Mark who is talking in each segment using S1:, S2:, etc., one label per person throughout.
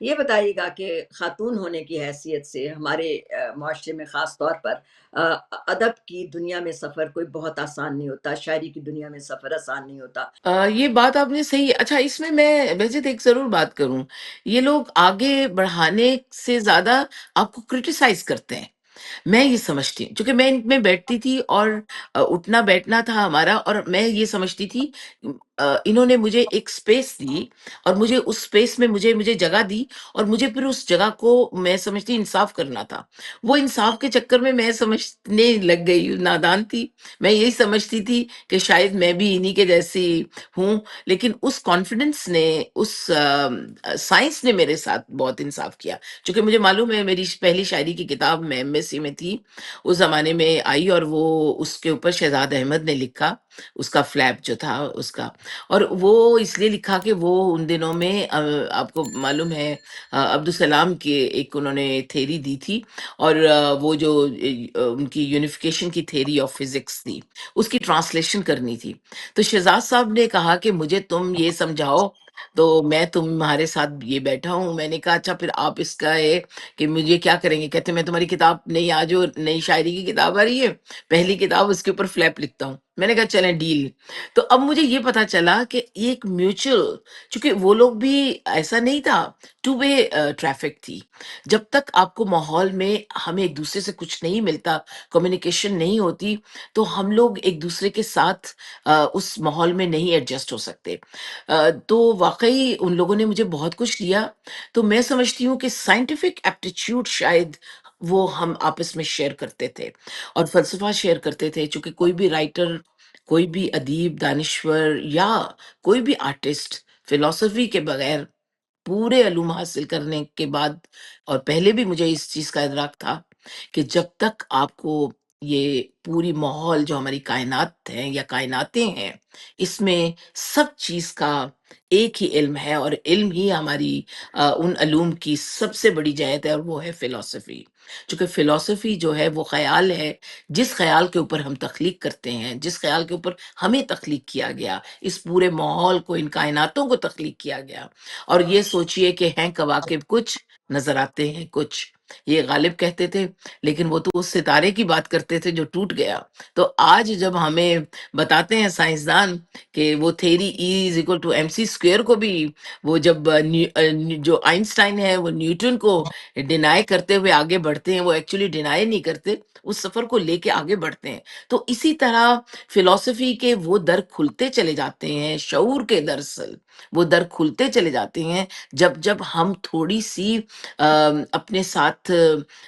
S1: یہ بتائیے گا کہ خاتون ہونے کی حیثیت سے ہمارے معاشرے میں خاص طور پر ادب کی دنیا میں سفر کوئی بہت آسان نہیں ہوتا، شاعری کی دنیا میں سفر آسان نہیں ہوتا۔
S2: یہ بات آپ نے صحیح، اچھا اس میں میں ویسے ایک ضرور بات کروں، یہ لوگ آگے بڑھانے سے زیادہ آپ کو کرٹیسائز کرتے ہیں، میں یہ سمجھتی ہوں، چونکہ میں ان میں بیٹھتی تھی اور اٹھنا بیٹھنا تھا ہمارا، اور میں یہ سمجھتی تھی انہوں نے مجھے ایک سپیس دی، اور مجھے اس سپیس میں مجھے جگہ دی، اور مجھے پھر اس جگہ کو میں سمجھتی انصاف کرنا تھا۔ وہ انصاف کے چکر میں سمجھنے لگ گئی، نادان تھی، میں یہی سمجھتی تھی کہ شاید میں بھی انہی کے جیسی ہوں، لیکن اس کانفیڈنس نے، اس سائنس نے میرے ساتھ بہت انصاف کیا، چونکہ مجھے معلوم ہے میری پہلی شاعری کی کتاب میں MSc میں تھی، اس زمانے میں آئی، اور وہ اس کے اوپر شہزاد احمد نے لکھا، اس کا فلیپ جو تھا اس کا، اور وہ اس لیے لکھا کہ وہ ان دنوں میں آپ کو معلوم ہے عبدالسلام کے ایک انہوں نے تھیری دی تھی، اور وہ جو ان کی یونیفیکیشن کی تھیری آف فزکس تھی، اس کی ٹرانسلیشن کرنی تھی، تو شہزاد صاحب نے کہا کہ مجھے تم یہ سمجھاؤ، تو میں تمہارے ساتھ یہ بیٹھا ہوں۔ میں نے کہا اچھا پھر آپ اس کا ہے کہ مجھے کیا کریں گے؟ کہتے میں تمہاری کتاب نئی، آج جو نئی شاعری کی کتاب آ رہی ہے، پہلی کتاب، اس کے اوپر فلیپ لکھتا ہوں۔ میں نے کہا چلیں ڈیل۔ تو اب مجھے یہ پتا چلا کہ یہ ایک میوچل، چونکہ وہ لوگ بھی، ایسا نہیں تھا، ٹو وے ٹریفک تھی، جب تک آپ کو ماحول میں ہمیں ایک دوسرے سے کچھ نہیں ملتا، کمیونیکیشن نہیں ہوتی، تو ہم لوگ ایک دوسرے کے ساتھ اس ماحول میں نہیں ایڈجسٹ ہو سکتے۔ تو واقعی ان لوگوں نے مجھے بہت کچھ دیا، تو میں سمجھتی ہوں کہ سائنٹیفک ایپٹیچیوڈ شاید وہ ہم آپس میں شیئر کرتے تھے، اور فلسفہ شیئر کرتے تھے، چونکہ کوئی بھی رائٹر، کوئی بھی ادیب، دانشور، یا کوئی بھی آرٹسٹ فلسفی کے بغیر، پورے علوم حاصل کرنے کے بعد، اور پہلے بھی مجھے اس چیز کا ادراک تھا کہ جب تک آپ کو یہ پوری ماحول جو ہماری کائنات ہیں یا کائناتیں ہیں، اس میں سب چیز کا ایک ہی علم ہے، اور علم ہی ہماری ان علوم کی سب سے بڑی جہت ہے، اور وہ ہے فلسفی۔ چونکہ فلسفی جو ہے وہ خیال ہے، جس خیال کے اوپر ہم تخلیق کرتے ہیں، جس خیال کے اوپر ہمیں تخلیق کیا گیا، اس پورے ماحول کو، ان کائناتوں کو تخلیق کیا گیا۔ اور یہ سوچئے کہ ہیں کواکب کچھ، نظر آتے ہیں کچھ، یہ غالب کہتے تھے، لیکن وہ تو اس ستارے کی بات کرتے تھے جو ٹوٹ گیا۔ تو آج جب ہمیں بتاتے ہیں سائنسدان کہ وہ تھیری E=mc² کو بھی، وہ جب جو آئنسٹائن ہے وہ نیوٹن کو ڈینائی کرتے ہوئے آگے بڑھتے ہیں، وہ ایکچولی ڈینائی نہیں کرتے، اس سفر کو لے کے آگے بڑھتے ہیں۔ تو اسی طرح فلسفی کے وہ در کھلتے چلے جاتے ہیں، شعور کے، دراصل وہ در کھلتے چلے جاتے ہیں جب ہم تھوڑی سی اپنے ساتھ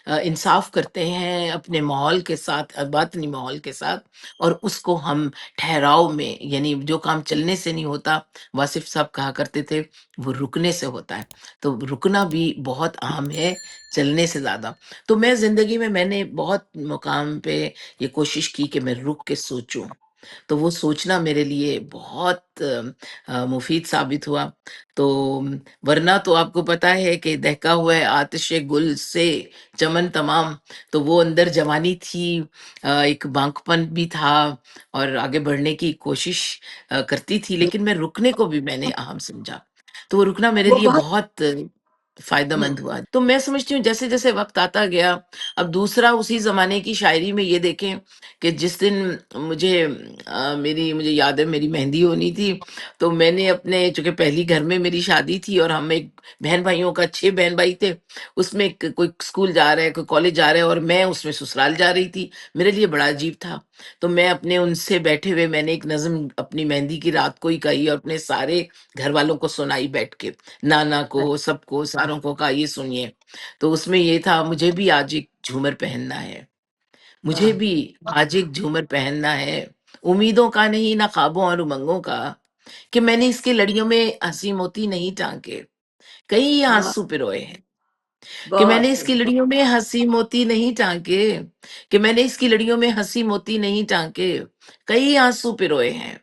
S2: انصاف کرتے ہیں، اپنے ماحول کے ساتھ، باطنی ماحول کے ساتھ، اور اس کو ہم ٹھہراؤ میں، یعنی جو کام چلنے سے نہیں ہوتا، واصف صاحب کہا کرتے تھے وہ رکنے سے ہوتا ہے، تو رکنا بھی بہت اہم ہے چلنے سے زیادہ۔ تو میں زندگی میں نے بہت مقام پہ یہ کوشش کی کہ میں رک کے سوچوں، تو وہ سوچنا میرے لیے بہت مفید ثابت ہوا۔ تو ورنہ تو آپ کو پتا ہے کہ دہکا ہوا ہے آتش گل سے چمن تمام، تو وہ اندر جوانی تھی، ایک بانک پن بھی تھا، اور آگے بڑھنے کی کوشش کرتی تھی، لیکن میں رکنے کو بھی میں نے اہم سمجھا، تو وہ رکنا میرے
S1: وہ
S2: لیے
S1: بہت
S2: بہت فائدہ مند ہوا۔ تو میں سمجھتی ہوں جیسے جیسے وقت آتا گیا، اب دوسرا اسی زمانے کی شاعری میں یہ دیکھیں کہ جس دن مجھے یاد ہے میری مہندی ہونی تھی، تو میں نے اپنے، چونکہ پہلی گھر میں میری شادی تھی، اور ہم ایک بہن بھائیوں کا 6 بہن بھائی تھے، اس میں کوئی اسکول جا رہا ہے، کوئی کالج جا رہا ہے، اور میں اس میں سسرال جا رہی تھی، میرے لیے بڑا عجیب تھا۔ تو میں اپنے ان سے بیٹھے ہوئے میں نے ایک نظم اپنی مہندی کی رات کو ہی کہی، اور اپنے سارے گھر والوں کو سنائی بیٹھ کے، نانا کو، سب کو، ساروں کو کہا یہ سنیے۔ تو اس میں یہ تھا، مجھے بھی آج ایک جھومر پہننا ہے، مجھے بھی آج ایک جھومر پہننا ہے، امیدوں کا نہیں، نہ خوابوں اور امنگوں کا، کہ میں نے اس کی لڑیوں میں ہنسی موتی نہیں ٹانکے، کئی آنسو پروئے ہیں، کہ میں نے
S1: بہت
S2: اس کی
S1: خوب،
S2: لڑیوں میں ہنسی موتی نہیں ٹانکے، کہ میں نے اس کی لڑیوں میں ہنسی موتی نہیں ٹانکے، کئی آنسو پروئے ہیں،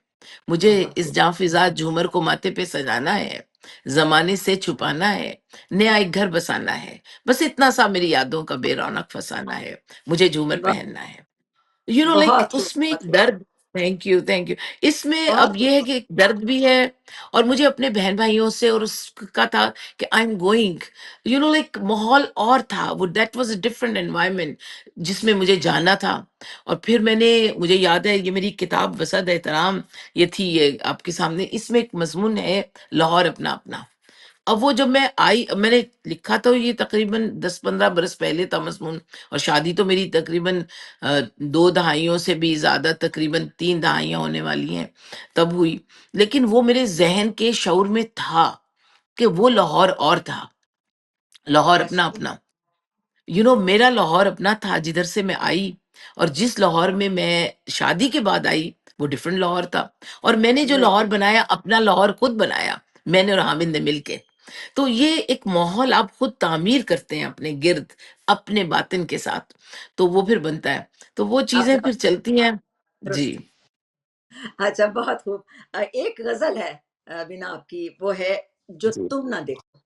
S2: مجھے
S1: بہت
S2: اس
S1: خوب۔
S2: جاں فضا جھومر کو ماتھے پہ سجانا ہے، زمانے سے چھپانا ہے، نیا ایک گھر بسانا ہے، بس اتنا سا میری یادوں کا بے رونق فسانا ہے، مجھے جھومر
S1: بہت
S2: پہننا ہے، لائک
S1: بہت
S2: اس میں ایک
S1: خوب،
S2: درد، تھینک یو، تھینک یو۔ اس میں اب
S1: بہت
S2: یہ ہے کہ ایک درد بھی ہے، اور مجھے اپنے بہن بھائیوں سے اور اس کا تھا کہ آئی ایم گوئنگ، لائک ماحول اور تھا وہ، that was a different environment جس میں مجھے جانا تھا۔ اور پھر مجھے یاد ہے، یہ میری کتاب وسعت احترام یہ تھی، یہ آپ کے سامنے، اس میں ایک مضمون ہے لاہور اپنا اپنا۔ اب وہ جب میں آئی، میں نے لکھا تو یہ تقریباً 10-15 برس پہلے تھا مضمون، اور شادی تو میری تقریباً 2 دہائیوں سے بھی زیادہ، تقریباً 3 دہائیاں ہونے والی ہیں تب ہوئی، لیکن وہ میرے ذہن کے شعور میں تھا کہ وہ لاہور اور تھا، لاہور اپنا
S1: ماشاء
S2: اپنا۔ میرا لاہور اپنا تھا جدھر سے میں آئی، اور جس لاہور میں میں شادی کے بعد آئی وہ ڈفرنٹ لاہور تھا، اور میں نے جو لاہور
S1: بالکل۔
S2: بنایا اپنا لاہور خود بنایا، میں نے اور حامد نے مل کے۔ تو یہ ایک ماحول آپ خود تعمیر کرتے ہیں اپنے گرد، اپنے باطن کے ساتھ، تو وہ پھر بنتا ہے، تو وہ
S1: آپ
S2: چیزیں
S1: نے
S2: پھر
S1: بات
S2: چلتی ہیں۔ جی
S1: درست۔ اچھا، بہت خوب۔ ایک غزل ہے بنا آپ کی، وہ ہے جو
S2: جی
S1: تم نہ دیکھو۔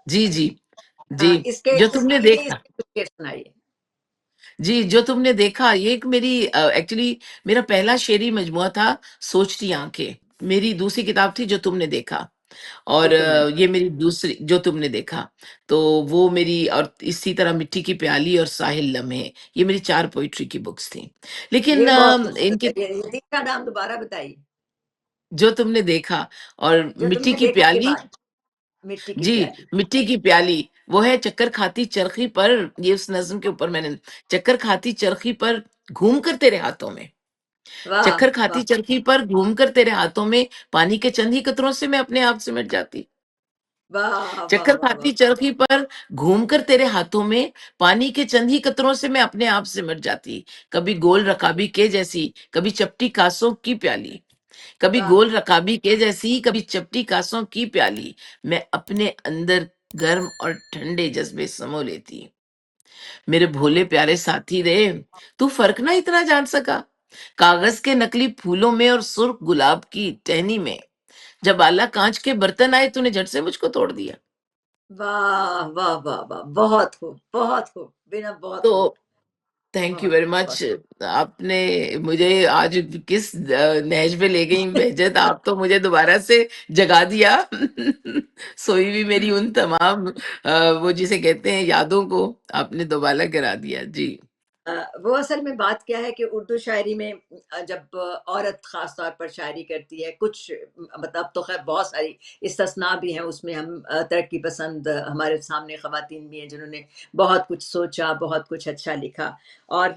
S2: جی جی جی،
S1: اس کے
S2: جو
S1: اس
S2: تم نے
S1: کی اس
S2: دیکھا،
S1: کی کچھ شعر سنائیے۔
S2: جی جو تم نے دیکھا، یہ ایک میری ایکچولی میرا پہلا شعری مجموعہ تھا، سوچتی آنکھیں، میری دوسری کتاب تھی جو تم نے دیکھا، اور
S1: جو تم نے
S2: یہ میری دوسری جو تم نے دیکھا، تو وہ میری، اور اسی طرح مٹی کی پیالی اور ساحل لمحے، یہ میری 4 پوئٹری کی بکس تھیں، لیکن
S1: یہ بہت
S2: ان
S1: خوبصورت
S2: کے،
S1: ہے، یہ تیسرا نام دوبارہ بتائیے۔
S2: جو تم نے دیکھا اور
S1: جو تم
S2: مٹی
S1: نے
S2: کی
S1: دیکھا کے
S2: پیالی،
S1: بعد مٹی کی
S2: جی
S1: پیالی۔
S2: مٹی کی پیالی، وہ ہے چکر کھاتی چرخی پر، یہ اس نظم کے اوپر میں نے، چکر کھاتی چرخی پر گھوم کر تیرے ہاتھوں میں،
S1: واہ
S2: چکر کھاتی
S1: واہ
S2: چرخی پر گھوم کر تیرے ہاتھوں میں، پانی کے چند ہی قطروں سے میں اپنے آپ سمٹ جاتی،
S1: واہ واہ
S2: چکر
S1: واہ
S2: کھاتی
S1: واہ۔
S2: چرخی پر گھوم کر تیرے ہاتھوں میں، پانی کے چند ہی قطروں سے میں اپنے آپ سمٹ جاتی، کبھی گول رکابی کے جیسی، کبھی چپٹی کاسوں کی پیالی، کبھی
S1: واہ
S2: گول رکابی کے جیسی، کبھی چپٹی کاسوں کی پیالی، میں اپنے اندر گرم اور ٹھنڈے جذبے سمو لیتی، میرے بھولے پیارے ساتھی رے، تو فرق نہ اتنا جان سکا، کاغذ کے نکلی پھولوں میں اور سرخ گلاب کی ٹہنی میں، جب آلہ کانچ کے برتن آئے تو نے جھٹ سے مجھ کو توڑ دیا۔
S1: واہ واہ واہ واہ، بہت خوب بہت خوب بنا، بہت
S2: تو
S1: خوب
S2: تھینک یو
S1: بہت
S2: ویری
S1: خوب
S2: مچ،
S1: بہت۔
S2: آپ نے مجھے آج کس نہج پہ لے گئی بہجت، آپ تو مجھے دوبارہ سے جگا دیا سوئی ہوئی میری ان تمام وہ جسے کہتے ہیں یادوں کو آپ نے دوبارہ کرا دیا۔ جی
S1: وہ اصل میں بات کیا ہے کہ اردو شاعری میں جب عورت خاص طور پر شاعری کرتی ہے، کچھ مطلب تو خیر بہت ساری استثناء بھی ہیں اس میں، ہم ترقی پسند ہمارے سامنے خواتین بھی ہیں جنہوں نے بہت کچھ سوچا، بہت کچھ اچھا لکھا۔ اور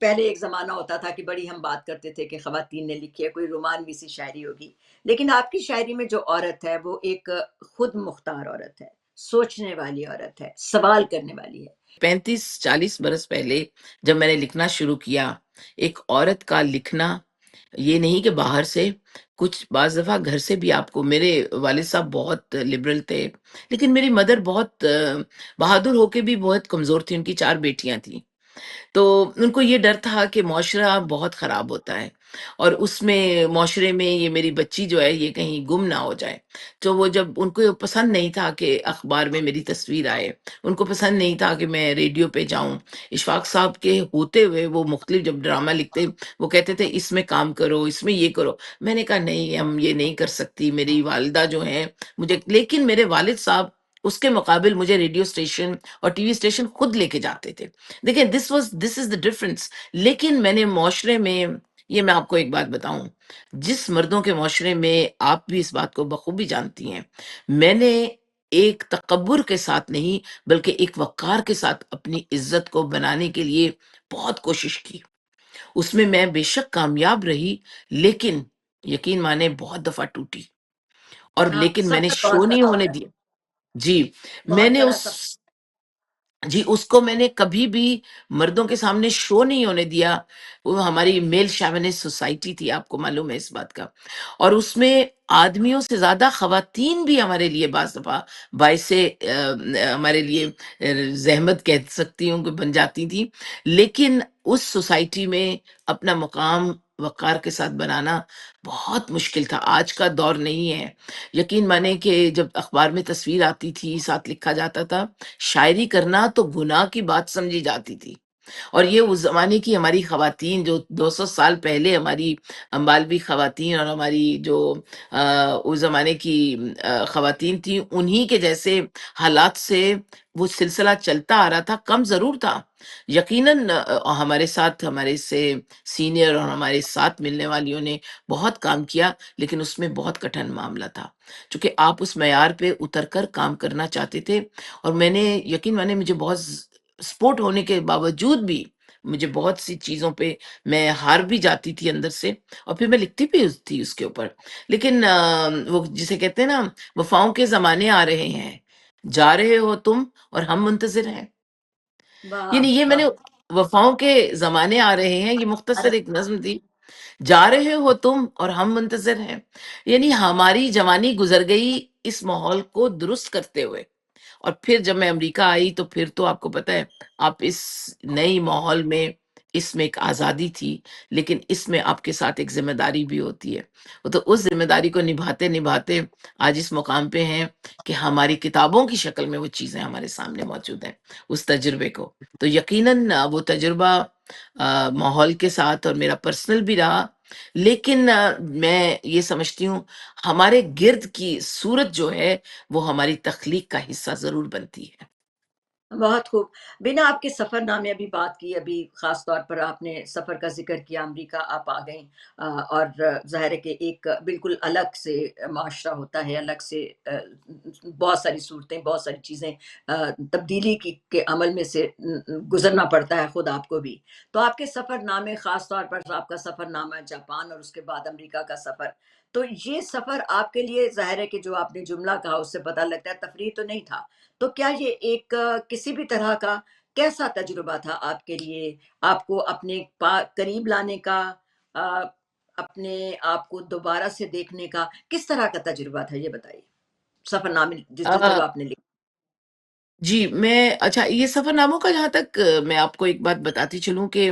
S1: پہلے ایک زمانہ ہوتا تھا کہ بڑی ہم بات کرتے تھے کہ خواتین نے لکھی ہے، کوئی رومانوی سی شاعری ہوگی، لیکن آپ کی شاعری میں جو عورت ہے وہ ایک خود مختار عورت ہے، سوچنے والی عورت ہے، سوال کرنے والی ہے۔
S2: 35-40 برس پہلے جب میں نے لکھنا شروع کیا، ایک عورت کا لکھنا، یہ نہیں کہ باہر سے، کچھ بعض دفعہ گھر سے بھی آپ کو، میرے والد صاحب بہت لبرل تھے، لیکن میری مدر بہت بہادر ہو کے بھی بہت کمزور تھی، ان کی 4 بیٹیاں تھیں، تو ان کو یہ ڈر تھا کہ معاشرہ بہت خراب ہوتا ہے، اور اس میں معاشرے میں یہ میری بچی جو ہے یہ کہیں گم نہ ہو جائے، تو وہ جب ان کو پسند نہیں تھا کہ اخبار میں میری تصویر آئے، ان کو پسند نہیں تھا کہ میں ریڈیو پہ جاؤں، اشفاق صاحب کے ہوتے ہوئے وہ مختلف جب ڈرامہ لکھتے، وہ کہتے تھے اس میں کام کرو، اس میں یہ کرو، میں نے کہا نہیں ہم یہ نہیں کر سکتی، میری والدہ جو ہیں مجھے، لیکن میرے والد صاحب اس کے مقابل مجھے ریڈیو اسٹیشن اور ٹی وی اسٹیشن خود لے کے جاتے تھے، دیکھیں دس از دا ڈفرنس۔ لیکن میں نے معاشرے میں، یہ میں آپ کو ایک بات بتاؤں، جس مردوں کے معاشرے میں، آپ بھی اس بات کو بخوبی جانتی ہیں، میں نے ایک تکبر کے ساتھ نہیں بلکہ ایک وقار کے ساتھ اپنی عزت کو بنانے کے لیے بہت کوشش کی، اس میں بے شک کامیاب رہی، لیکن یقین مانے بہت دفعہ ٹوٹی، اور
S1: ہاں،
S2: لیکن میں نے
S1: سفر
S2: شو
S1: بہت
S2: نہیں
S1: بڑا
S2: ہونے
S1: ہوتا ہے،
S2: دیا۔ جی میں
S1: بہت
S2: نے
S1: بڑا
S2: اس،
S1: سفر۔
S2: جی اس کو میں نے کبھی بھی مردوں کے سامنے شو نہیں ہونے دیا، وہ ہماری میل شیونسٹ سوسائٹی تھی، آپ کو معلوم ہے اس بات کا، اور اس میں آدمیوں سے زیادہ خواتین بھی ہمارے لیے بعض دفعہ باعث ہمارے لیے زحمت کہہ سکتی ہوں کہ بن جاتی تھی، لیکن اس سوسائٹی میں اپنا مقام وقار کے ساتھ بنانا بہت مشکل تھا، آج کا دور نہیں ہے، یقین مانے کہ جب اخبار میں تصویر آتی تھی ساتھ لکھا جاتا تھا، شاعری کرنا تو گناہ کی بات سمجھی جاتی تھی، اور یہ اس زمانے کی ہماری خواتین جو 200 سال پہلے ہماری امبالوی خواتین اور ہماری جو اس زمانے کی خواتین تھیں، انہی کے جیسے حالات سے وہ سلسلہ چلتا آ رہا تھا، کم ضرور تھا یقیناً۔ ہمارے ساتھ ہمارے سے سینئر اور ہمارے ساتھ ملنے والیوں نے بہت کام کیا، لیکن اس میں بہت کٹھن معاملہ تھا، چونکہ آپ اس معیار پہ اتر کر کام کرنا چاہتے تھے۔ اور میں نے یقین مانے مجھے بہت سپورٹ ہونے کے باوجود بھی مجھے بہت سی چیزوں پہ میں ہار بھی جاتی تھی اندر سے، اور پھر میں لکھتی بھی تھی اس کے اوپر۔ لیکن وہ جسے کہتے ہیں نا، وفاؤں کے زمانے آ رہے ہیں، جا رہے ہو تم اور ہم منتظر ہیں۔
S1: واہ
S2: یعنی یہ میں
S1: واہ!
S2: نے وفاؤں کے زمانے آ رہے ہیں، یہ مختصر ایک نظم تھی، جا رہے ہو تم اور ہم منتظر ہیں۔ یعنی ہماری جوانی گزر گئی اس ماحول کو درست کرتے ہوئے، اور پھر جب میں امریکہ آئی تو پھر تو آپ کو پتہ ہے، آپ اس نئی ماحول میں، اس میں ایک آزادی تھی، لیکن اس میں آپ کے ساتھ ایک ذمہ داری بھی ہوتی ہے۔ وہ تو اس ذمہ داری کو نبھاتے نبھاتے آج اس مقام پہ ہیں کہ ہماری کتابوں کی شکل میں وہ چیزیں ہمارے سامنے موجود ہیں، اس تجربے کو۔ تو یقیناً وہ تجربہ ماحول کے ساتھ اور میرا پرسنل بھی رہا، لیکن میں یہ سمجھتی ہوں ہمارے گرد کی صورت جو ہے وہ ہماری تخلیق کا حصہ ضرور بنتی ہے۔
S1: بہت خوب۔ بنا آپ کے سفر نامے ابھی بات کی، ابھی خاص طور پر آپ نے سفر کا ذکر کیا، امریکہ آپ آ گئیں، اور ظاہر ہے کہ ایک بالکل الگ سے معاشرہ ہوتا ہے، الگ سے بہت ساری صورتیں، بہت ساری چیزیں، تبدیلی کے عمل میں سے گزرنا پڑتا ہے خود آپ کو بھی۔ تو آپ کے سفر نامے، خاص طور پر آپ کا سفر نامہ جاپان اور اس کے بعد امریکہ کا سفر، تو یہ سفر آپ کے لیے ظاہر ہے کہ جو آپ نے جملہ کہا اس سے پتہ لگتا ہے تفریح تو نہیں تھا، تو کیا یہ ایک کسی بھی طرح کا کیسا تجربہ تھا آپ کے لیے، آپ کو اپنے قریب لانے کا، آ، اپنے آپ کو دوبارہ سے دیکھنے کا، کس طرح کا تجربہ تھا یہ بتائیے، سفر نامے جو
S2: آ،
S1: آپ نے لکھا؟
S2: جی میں اچھا یہ سفر ناموں کا جہاں تک میں آپ کو ایک بات بتاتی چلوں کہ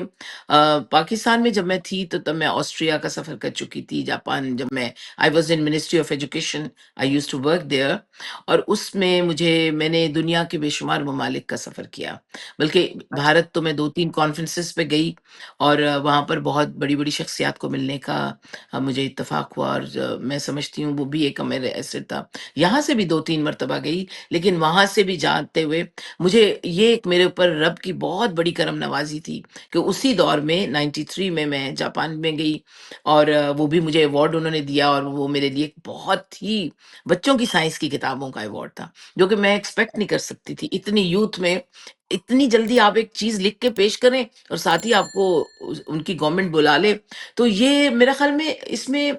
S2: پاکستان میں جب میں تھی تو تب میں آسٹریا کا سفر کر چکی تھی، جاپان جب میں I was in ministry of education, I used to work there, اور اس میں میں نے دنیا کے بے شمار ممالک کا سفر کیا، بلکہ
S1: اچھا،
S2: بھارت تو میں 2 3 کانفرنسز پہ گئی، اور وہاں پر بہت بڑی بڑی شخصیات کو ملنے کا مجھے اتفاق ہوا، اور میں سمجھتی ہوں وہ بھی ایک میرے ایسٹ تھا۔ یہاں سے بھی 2 3 مرتبہ گئی، لیکن وہاں سے بھی جاتے ہوئے مجھے یہ ایک میرے اوپر رب کی بہت بڑی کرم نوازی تھی کہ اسی دور میں 93 میں جاپان میں گئی، اور وہ بھی مجھے ایوارڈ انہوں نے دیا، اور وہ میرے لیے بہت ہی بچوں کی سائنس کی کتابوں کا ایوارڈ تھا، جو کہ میں ایکسپیکٹ نہیں کر سکتی تھی اتنی یوتھ میں، اتنی جلدی آپ ایک چیز لکھ کے پیش کریں اور ساتھ ہی آپ کو ان کی گورنمنٹ بلا لے۔ تو یہ میرا خیال میں اس میں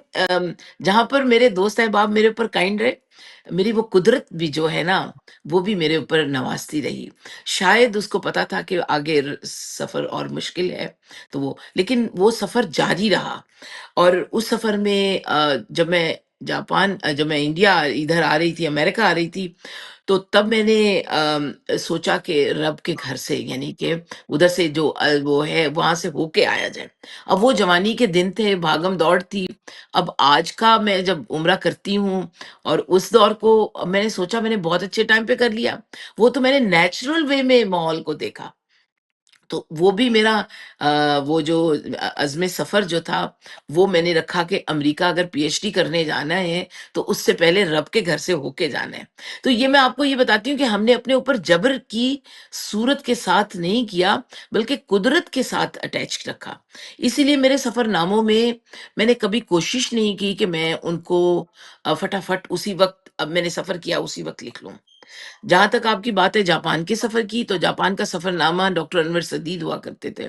S2: جہاں پر میرے دوست احباب میرے اوپر کائنڈ رہے، میری وہ قدرت بھی جو ہے نا وہ بھی میرے اوپر نوازتی رہی۔ شاید اس کو پتا تھا کہ آگے سفر اور مشکل ہے، تو وہ لیکن وہ سفر جاری رہا، اور اس سفر میں جب میں جاپان جب میں انڈیا ادھر آ رہی تھی، امریکہ آ رہی تھی، تو تب میں نے سوچا کہ رب کے گھر سے، یعنی کہ ادھر سے جو وہ ہے وہاں سے ہو کے آیا جائے۔ اب وہ جوانی کے دن تھے، بھاگم دوڑ تھی۔ اب آج کا میں جب عمرہ کرتی ہوں اور اس دور کو میں نے سوچا میں نے بہت اچھے ٹائم پہ کر لیا، وہ تو میں نے نیچرل وے میں ماحول کو دیکھا۔ تو وہ بھی میرا وہ جو عزم سفر جو تھا وہ میں نے رکھا کہ امریکہ اگر پی ایچ ڈی کرنے جانا ہے تو اس سے پہلے رب کے گھر سے ہو کے جانا ہے۔ تو یہ میں آپ کو یہ بتاتی ہوں کہ ہم نے اپنے اوپر جبر کی صورت کے ساتھ نہیں کیا، بلکہ قدرت کے ساتھ اٹیچ رکھا۔ اسی لیے میرے سفر ناموں میں نے کبھی کوشش نہیں کی کہ میں ان کو فٹافٹ اسی وقت، اب میں نے سفر کیا اسی وقت لکھ لوں۔ جہاں تک آپ کی بات ہے جاپان کے سفر کی، تو جاپان کا سفر نامہ ڈاکٹر انور سدید ہوا کرتے تھے،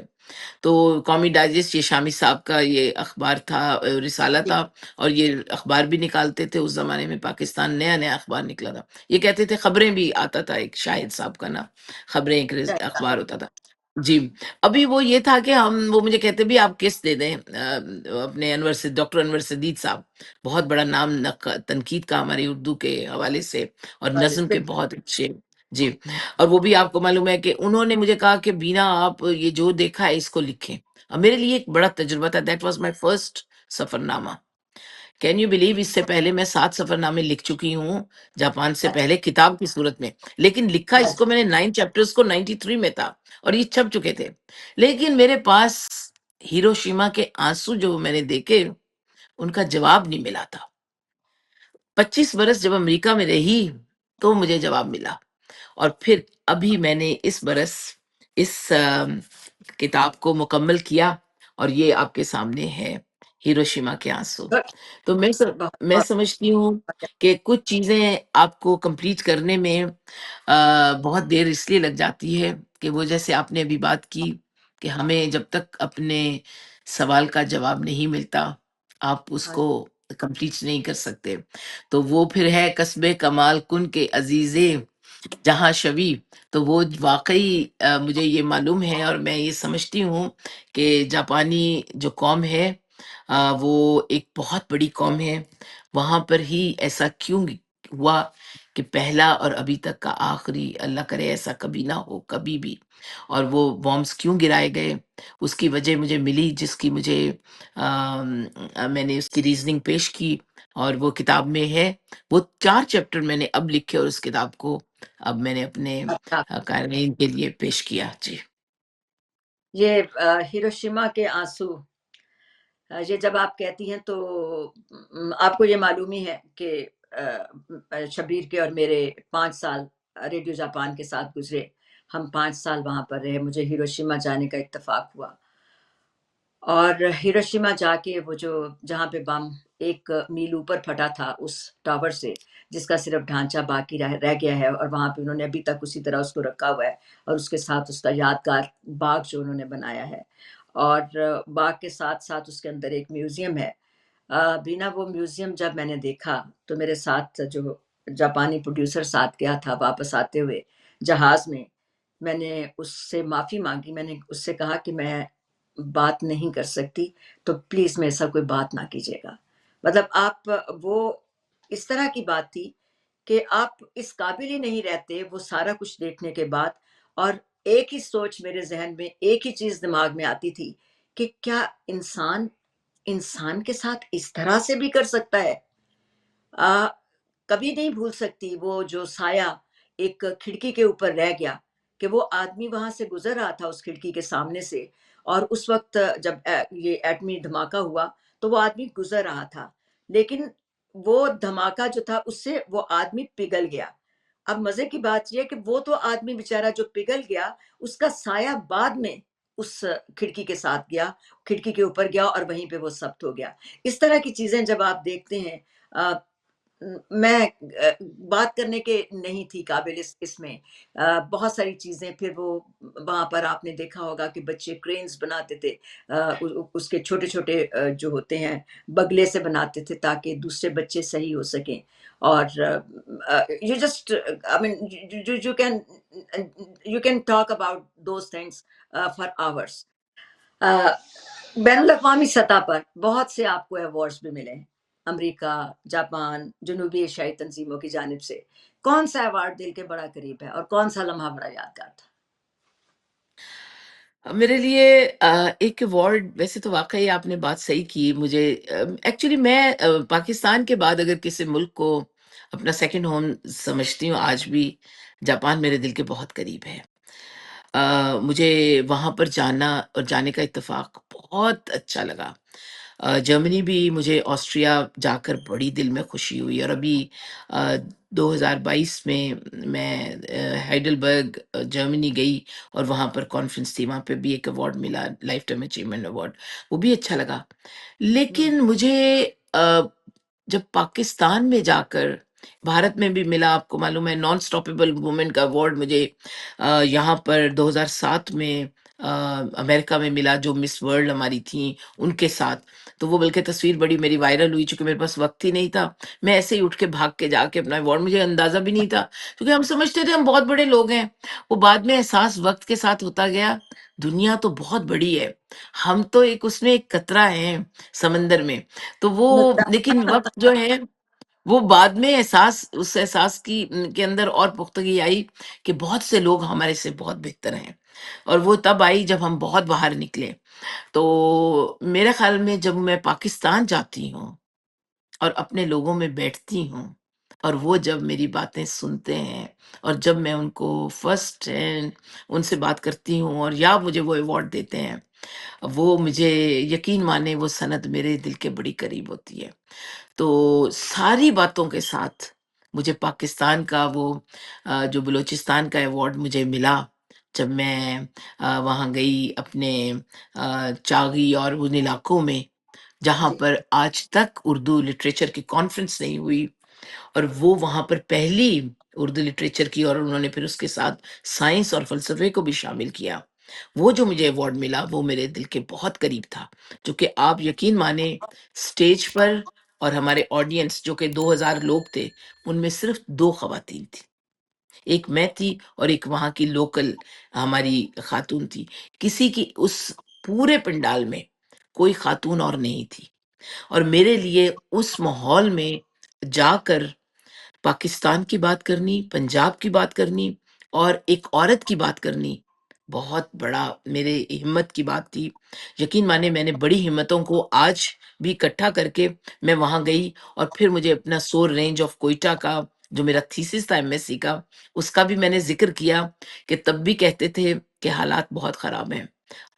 S2: تو قومی ڈائجسٹ یہ شامی صاحب کا یہ اخبار تھا، رسالہ
S1: جی،
S2: تھا، اور یہ اخبار بھی نکالتے تھے اس زمانے میں، پاکستان نیا نیا اخبار نکلا تھا، یہ کہتے تھے خبریں بھی آتا تھا، ایک شاہد صاحب کا نا خبریں ایک
S1: اچھا،
S2: اخبار ہوتا تھا۔ جی، ابھی وہ یہ تھا کہ وہ مجھے کہتے بھی آپ کس دے دیں اپنے ڈاکٹر انور سدید صاحب، بہت بڑا نام تنقید کا ہماری اردو کے حوالے سے، اور نظم کے
S1: بالکل،
S2: بہت اچھے۔ جی، اور وہ بھی آپ کو معلوم ہے کہ انہوں نے مجھے کہا کہ بینا آپ یہ جو دیکھا ہے اس کو لکھیں، اور میرے لیے ایک بڑا تجربہ تھا، دیٹ واز مائی فرسٹ سفر نامہ، کین یو بلیو اس سے پہلے میں 7 سفر نامے لکھ چکی ہوں جاپان سے
S1: اچھا،
S2: پہلے کتاب کی صورت میں، لیکن لکھا اس
S1: اچھا،
S2: کو میں نے 9 چیپٹرز کو 93 میں تھا اور یہ چھپ چکے تھے، لیکن میرے پاس ہیروشیما کے آنسو جو میں نے دیکھے ان کا جواب نہیں ملا تھا۔ 25 برس جب امریکہ میں رہی تو مجھے جواب ملا، اور پھر ابھی میں نے اس برس اس کتاب کو مکمل کیا اور یہ آپ کے سامنے ہے، ہیروشیما کے آنسو۔
S1: بہت
S2: تو
S1: بہت
S2: میں
S1: بہت
S2: سمجھتی ہوں کہ کچھ چیزیں آپ کو کمپلیٹ کرنے میں بہت دیر اس لیے لگ جاتی ہے کہ وہ جیسے آپ نے ابھی بات کی کہ ہمیں جب تک اپنے سوال کا جواب نہیں ملتا آپ اس
S1: ہاں،
S2: کو کمپلیٹ نہیں کر سکتے۔ تو وہ پھر ہے کسب کمال کن کے عزیزے جہاں شوی، تو وہ واقعی مجھے یہ معلوم ہے اور میں یہ سمجھتی ہوں کہ جاپانی جو قوم ہے وہ ایک بہت بڑی قوم ہے۔ وہاں پر ہی ایسا کیوں ہوا کہ پہلا اور ابھی تک کا آخری، اللہ کرے ایسا کبھی نہ ہو کبھی بھی، اور وہ بامبس کیوں گرائے گئے اس کی وجہ مجھے ملی، جس کی مجھے میں نے اس کی ریزننگ پیش کی اور وہ کتاب میں ہے۔ وہ 4 چیپٹر میں نے اب لکھے اور اس کتاب کو اب میں نے اپنے
S1: اچھا،
S2: قارئین کے لیے پیش کیا جی۔
S1: یہ ہیروشیما کے آنسو، یہ جب آپ کہتی ہیں تو آپ کو یہ معلوم ہی ہے کہ شبیر کے اور میرے 5 سال ریڈیو جاپان کے ساتھ گزرے، ہم 5 سال وہاں پر رہے، مجھے ہیروشیما جانے کا اتفاق ہوا، اور ہیروشیما جا کے وہ جو جہاں پہ بم 1 میل اوپر پھٹا تھا اس ٹاور سے، جس کا صرف ڈھانچہ باقی رہ گیا ہے، اور وہاں پہ انہوں نے ابھی تک اسی طرح اس کو رکھا ہوا ہے، اور اس کے ساتھ اس کا یادگار باغ جو انہوں نے بنایا ہے، اور باغ کے ساتھ ساتھ اس کے اندر ایک میوزیم ہے۔ بینا وہ میوزیم جب میں نے دیکھا تو میرے ساتھ جو جاپانی پروڈیوسر ساتھ گیا تھا، واپس آتے ہوئے جہاز میں نے اس سے معافی مانگی، میں نے اس سے کہا کہ میں بات نہیں کر سکتی، تو پلیز میرے ساتھ کوئی بات نہ کیجیے گا۔ مطلب آپ وہ اس طرح کی بات تھی کہ آپ اس قابل ہی نہیں رہتے وہ سارا کچھ دیکھنے کے بعد، اور ایک ہی سوچ میرے ذہن میں، ایک ہی چیز دماغ میں آتی تھی کہ کیا انسان کے ساتھ اس طرح سے بھی کر سکتا ہے؟ آ، کبھی نہیں بھول سکتی وہ جو سایہ ایک کھڑکی کے اوپر رہ گیا، کہ وہ آدمی وہاں سے گزر رہا تھا اس کھڑکی کے سامنے سے، اور اس وقت جب یہ ایٹمی دھماکہ ہوا تو وہ آدمی گزر رہا تھا، لیکن وہ دھماکہ جو تھا اس سے وہ آدمی پگھل گیا۔ اب مزے کی بات یہ ہے کہ وہ تو آدمی بیچارہ جو پگھل گیا، اس کا سایہ بعد میں اس کھڑکی کے ساتھ گیا، کھڑکی کے اوپر گیا اور وہیں پہ وہ ثبت ہو گیا۔ اس طرح کی چیزیں جب آپ دیکھتے ہیں، میں بات کرنے کے نہیں تھی قابل اس میں، بہت ساری چیزیں، پھر وہ وہاں پر آپ نے دیکھا ہوگا کہ بچے کرینز بناتے تھے، اس کے چھوٹے چھوٹے جو ہوتے ہیں بگلے سے بناتے تھے تاکہ دوسرے بچے صحیح ہو سکیں، اور you just I mean you can talk about those things for hours. بین الاقوامی سطح پر بہت سے آپ کو ایوارڈز بھی ملے ہیں، امریکہ، جاپان، جنوبی ایشیائی تنظیموں کی جانب سے۔ کون سا ایوارڈ دل کے بڑا قریب ہے اور کون سا لمحہ بڑا یادگار تھا؟
S2: میرے لیے ایک ایوارڈ، ویسے تو واقعی آپ نے بات صحیح کی، مجھے ایکچولی میں پاکستان کے بعد اگر کسی ملک کو اپنا سیکنڈ ہوم سمجھتی ہوں آج بھی، جاپان میرے دل کے بہت قریب ہے۔ مجھے وہاں پر جانا اور جانے کا اتفاق بہت اچھا لگا۔ جرمنی بھی مجھے، آسٹریا جا کر بڑی دل میں خوشی ہوئی، اور ابھی 2022 میں میں ہائیڈلبرگ جرمنی گئی اور وہاں پر کانفرنس تھی، وہاں پہ بھی ایک ایوارڈ ملا، لائف ٹائم اچیومنٹ ایوارڈ، وہ بھی اچھا لگا۔
S1: ہوں،
S2: لیکن مجھے آ، جب پاکستان میں جا کر، بھارت میں بھی ملا، آپ کو معلوم ہے نان اسٹاپیبل وومن کا ایوارڈ مجھے یہاں پر 2007 میں امریکہ میں ملا، جو مس ورلڈ ہماری تھیں ان کے ساتھ، تو وہ بلکہ تصویر بڑی میری وائرل ہوئی، چونکہ میرے پاس وقت ہی نہیں تھا، میں ایسے ہی اٹھ کے بھاگ کے جا کے اپنا ایوارڈ، مجھے اندازہ بھی نہیں تھا، کیونکہ ہم سمجھتے تھے ہم بہت بڑے لوگ ہیں، وہ بعد میں احساس وقت کے ساتھ ہوتا گیا، دنیا تو بہت بڑی ہے، ہم تو ایک اس میں ایک قطرہ ہیں سمندر میں، تو وہ،
S1: نقطہ۔
S2: لیکن وقت جو ہے وہ بعد میں احساس، اس احساس کی کے اندر اور پختگی آئی کہ بہت سے لوگ ہمارے سے بہت بہتر ہیں، اور وہ تب آئی جب ہم بہت باہر نکلے۔ تو میرے خیال میں جب میں پاکستان جاتی ہوں اور اپنے لوگوں میں بیٹھتی ہوں، اور وہ جب میری باتیں سنتے ہیں، اور جب میں ان کو فرسٹ ہینڈ ان سے بات کرتی ہوں، اور یا مجھے وہ ایوارڈ دیتے ہیں، وہ مجھے یقین مانے وہ سند میرے دل کے بڑی قریب ہوتی ہے۔ تو ساری باتوں کے ساتھ مجھے پاکستان کا وہ جو بلوچستان کا ایوارڈ مجھے ملا، جب میں وہاں گئی اپنے چاغی اور ان علاقوں میں جہاں
S1: جی
S2: پر آج تک اردو لٹریچر کی کانفرنس نہیں ہوئی، اور وہ وہاں پر پہلی اردو لٹریچر کی، اور انہوں نے پھر اس کے ساتھ سائنس اور فلسفے کو بھی شامل کیا۔ وہ جو مجھے ایوارڈ ملا وہ میرے دل کے بہت قریب تھا، جو کہ آپ یقین مانیں اسٹیج پر اور ہمارے آڈینس جو کہ 2000 لوگ تھے، ان میں صرف 2 خواتین تھی، ایک میں تھی اور ایک وہاں کی لوکل ہماری خاتون تھی۔ کسی کی اس پورے پنڈال میں کوئی خاتون اور نہیں تھی، اور میرے لیے اس ماحول میں جا کر پاکستان کی بات کرنی، پنجاب کی بات کرنی، اور ایک عورت کی بات کرنی بہت بڑا میرے ہمت کی بات تھی۔ یقین مانے میں نے بڑی ہمتوں کو آج بھی اکٹھا کر کے میں وہاں گئی، اور پھر مجھے اپنا سور رینج آف کوئٹہ کا جو میرا تھیسس تھا ایم ایس سی کا، اس کا بھی میں نے ذکر کیا کہ تب بھی کہتے تھے کہ حالات بہت خراب ہیں۔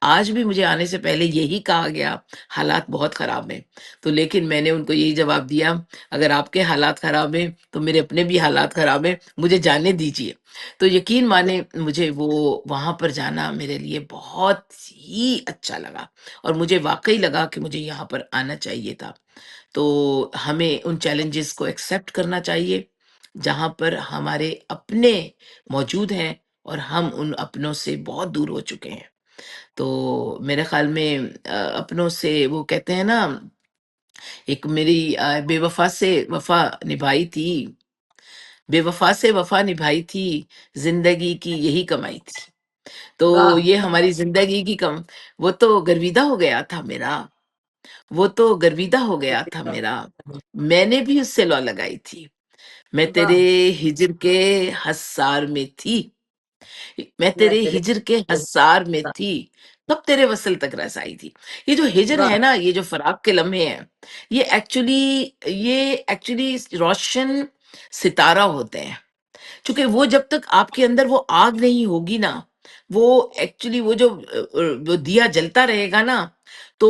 S2: آج بھی مجھے آنے سے پہلے یہی کہا گیا حالات بہت خراب ہیں، تو لیکن میں نے ان کو یہی جواب دیا، اگر آپ کے حالات خراب ہیں تو میرے اپنے بھی حالات خراب ہیں، مجھے جانے دیجیے۔ تو یقین مانے مجھے وہ وہاں پر جانا میرے لیے بہت ہی اچھا لگا، اور مجھے واقعی لگا کہ مجھے یہاں پر آنا چاہیے تھا۔ تو ہمیں ان چیلنجز کو ایکسیپٹ کرنا چاہیے جہاں پر ہمارے اپنے موجود ہیں، اور ہم ان اپنوں سے بہت دور ہو چکے ہیں۔ تو میرے خیال میں اپنوں سے وہ کہتے ہیں نا، ایک میری بے وفا سے وفا نبھائی تھی، بے وفا سے وفا نبھائی تھی، زندگی کی یہی کمائی تھی۔ تو
S1: واہ،
S2: یہ ہماری زندگی کی وہ تو گرویدہ ہو گیا تھا میرا، وہ تو گرویدہ ہو گیا تھا میرا، میں نے بھی اس سے لو لگائی تھی، میں
S1: واہ،
S2: تیرے ہجر کے حسار میں تھی، میں
S1: میں
S2: تیرے
S1: تیرے
S2: ہجر کے حسار میں تھی، تب تیرے وصل تک رسائی تھی۔ یہ جو ہجر
S1: واہ،
S2: ہے نا، یہ جو فراق کے لمحے ہیں، یہ ایکچولی روشن ستارہ ہوتے ہیں، چونکہ وہ جب تک آپ کے اندر وہ آگ نہیں ہوگی نا، وہ ایکچولی وہ جو وہ دیا جلتا رہے گا نا، تو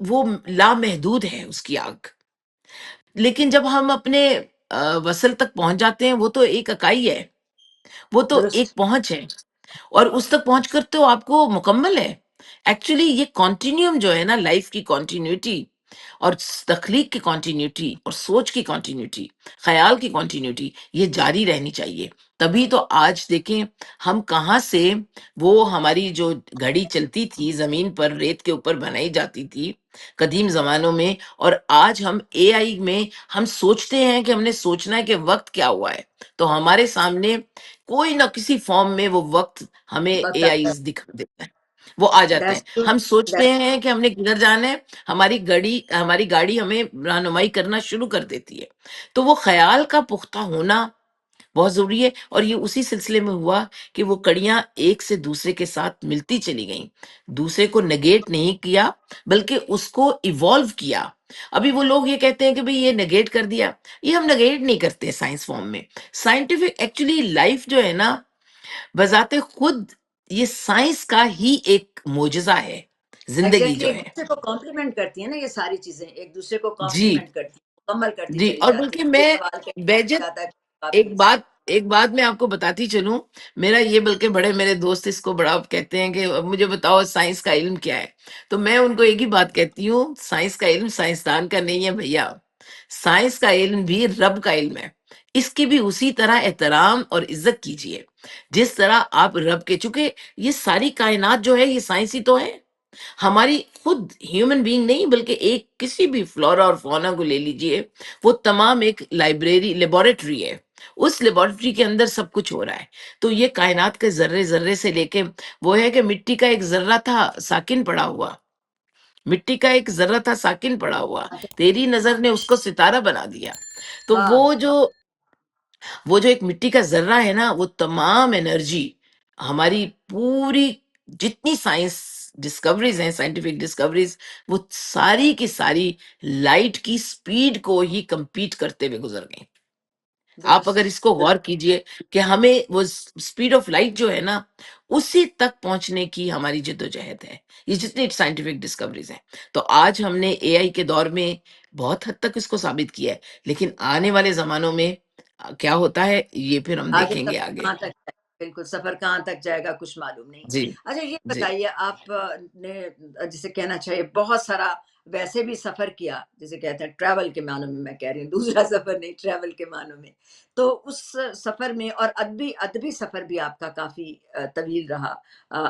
S2: وہ لامحدود ہے اس کی آگ۔ لیکن جب ہم اپنے وصل تک پہنچ جاتے ہیں، وہ تو ایک اکائی ہے، وہ تو
S1: درست،
S2: ایک پہنچ ہے، اور اس تک پہنچ کر تو آپ کو مکمل ہے۔ ایکچولی یہ کانٹینیوم جو ہے نا، لائف کی کانٹینیوٹی، اور تخلیق کی کانٹینیوٹی، اور سوچ کی کانٹینیوٹی، خیال کی کانٹینیوٹی، یہ جاری رہنی چاہیے۔ تبھی تو آج دیکھیں ہم کہاں سے، وہ ہماری جو گھڑی چلتی تھی زمین پر ریت کے اوپر بنائی جاتی تھی قدیم زمانوں میں، اور آج ہم اے آئی میں ہم سوچتے ہیں کہ ہم نے سوچنا ہے کہ وقت کیا ہوا ہے، تو ہمارے سامنے کوئی نہ کسی فارم میں وہ وقت ہمیں اے
S1: بتاتا
S2: آئیز دکھا دیتا ہے، وہ آ جاتے ہیں۔
S1: دیٹس ٹرو،
S2: ہم سوچتے
S1: دیٹس
S2: ہیں کہ ہم نے کدھر جانا ہے، ہماری گاڑی ہمیں رہنمائی کرنا شروع کر دیتی ہے۔ تو وہ خیال کا پختہ ہونا بہت ضروری ہے، اور یہ اسی سلسلے میں ہوا کہ وہ کڑیاں ایک سے دوسرے کے ساتھ ملتی چلی گئیں، دوسرے کو نگیٹ نہیں کیا بلکہ اس کو ایوالو کیا۔ ابھی وہ لوگ یہ کہتے ہیں کہ بھئی یہ نگیٹ کر دیا، یہ ہم نگیٹ نہیں کرتے سائنس فارم میں۔ سائنٹیفک ایکچولی لائف جو ہے نا، بذات خود یہ سائنس کا ہی ایک معجزہ ہے، زندگی
S1: ایگزیکٹلی
S2: جو
S1: ایک
S2: ہے۔
S1: دوسرے کو کمپلیمنٹ کرتی ہیں نا، یہ ساری چیزیں ایک دوسرے کو
S2: جی
S1: کمپلیمنٹ کرتی ہیں، مکمل کرتی
S2: جی،
S1: چلی
S2: اور
S1: جاتی
S2: بلکہ
S1: ہیں، کوئی
S2: میں
S1: سوال کہیں
S2: بیجت
S1: جاتا ہے
S2: ایک
S1: قابل
S2: بات ایک بات میں آپ کو بتاتی چلوں، میرا یہ بلکہ بڑے میرے دوست اس کو بڑا کہتے ہیں کہ اب مجھے بتاؤ سائنس کا علم کیا ہے، تو میں ان کو ایک ہی بات کہتی ہوں، سائنس کا علم سائنسدان کا نہیں ہے بھیا، سائنس کا علم بھی رب کا علم ہے، اس کی بھی اسی طرح احترام اور عزت کیجیے جس طرح آپ رب کے، چونکہ یہ ساری کائنات جو ہے یہ سائنسی تو ہے، ہماری خود ہیومن بینگ نہیں بلکہ ایک کسی بھی فلورا اور فونا کو لے لیجئے، وہ تمام ایک لائبریری لیبورٹری ہے، اس لیبورٹری کے اندر سب کچھ ہو رہا ہے۔ تو یہ کائنات کے ذرے ذرے سے لے کے وہ ہے کہ مٹی کا ایک ذرہ تھا ساکن پڑا ہوا، مٹی کا ایک ذرہ تھا ساکن پڑا ہوا،
S1: ہے۔
S2: تیری نظر نے اس کو ستارہ بنا دیا۔ تو
S1: واہ،
S2: وہ جو ایک مٹی کا ذرہ ہے نا، وہ تمام انرجی ہماری پوری جتنی سائنس ڈسکوریز ہیں، سائنٹیفک ڈسکوریز، وہ ساری کی ساری لائٹ کی اسپیڈ کو ہی کمپیٹ کرتے ہوئے گزر گئیں۔ آپ اگر
S1: درست
S2: اس کو غور کیجئے کہ ہمیں وہ اسپیڈ آف لائٹ جو ہے نا، اسی تک پہنچنے کی ہماری جدوجہد ہے، یہ جتنی سائنٹیفک ڈسکوریز ہیں۔ تو آج ہم نے اے آئی کے دور میں بہت حد تک اس کو ثابت کیا ہے، لیکن آنے والے زمانوں میں کیا ہوتا ہے یہ پھر ہم
S1: آگے
S2: دیکھیں گے
S1: سفر
S2: آگے۔
S1: کہاں تک جائے گا، بالکل سفر کہاں تک جائے گا کچھ معلوم نہیں۔
S2: جی
S1: اچھا یہ
S2: جی۔
S1: بتائیے، آپ نے جسے کہنا چاہیے بہت سارا ویسے بھی سفر کیا، جسے کہتے ہیں ٹریول کے معنوں میں کہہ رہی ہوں، دوسرا سفر نہیں، ٹریول کے معنوں میں، تو اس سفر میں، اور ادبی سفر بھی آپ کا کافی طویل رہا،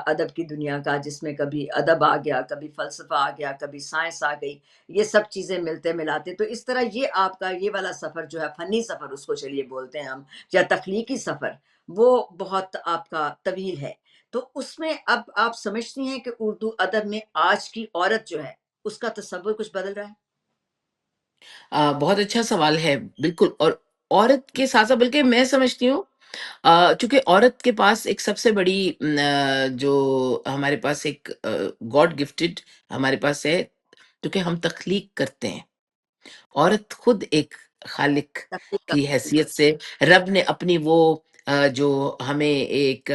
S1: ادب کی دنیا کا، جس میں کبھی ادب آ گیا، کبھی فلسفہ آ گیا، کبھی سائنس آ گئی، یہ سب چیزیں ملتے ملاتے، تو اس طرح یہ آپ کا یہ والا سفر جو ہے، فنی سفر اس کو چلیے بولتے ہیں ہم، یا تخلیقی سفر، وہ بہت آپ کا طویل ہے۔ تو اس میں اب آپ سمجھتی ہیں کہ اردو ادب میں آج کی عورت جو ہے، اس کا تصور کچھ بدل رہا ہے؟
S2: بہت اچھا سوال ہے، بالکل۔ اور عورت کے ساتھ ساتھ بلکہ میں سمجھتی ہوں چونکہ عورت کے پاس ایک سب سے بڑی جو ہمارے پاس ایک گاڈ گفٹڈ ہمارے پاس ہے، کیونکہ ہم تخلیق کرتے ہیں۔ عورت خود ایک خالق
S1: تخلیق کا
S2: کی حیثیت سے رب نے اپنی وہ جو ہمیں ایک